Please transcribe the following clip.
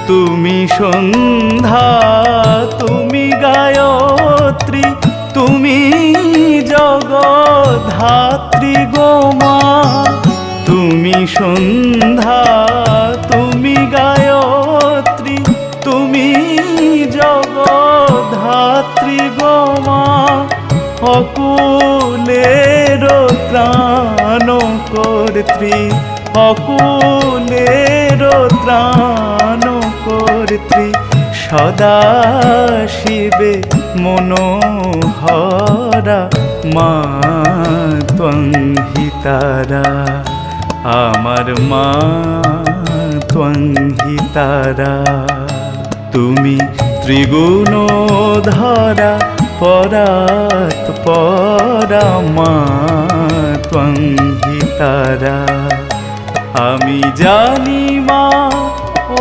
তুমি সন্ধ্যা, তুমি গায়ত্রী, তুমি জগদ্ধাত্রী গো মা। তুমি সন্ধ্যা, তুমি গায়ত্রী, তুমি জগদ্ধাত্রী গো মা। অকুলের ত্রাণ কর্ত্রী, অকুলের ত্রাণ কর্ত্রী, সদা শিবে মনোহরা মা ত্বং হি তারা। আমার মা ত্বং হি তারা। তুমি ত্রিগুণধরা পরাৎ পরা মা ত্বং হি তারা। আমি জানি মা ও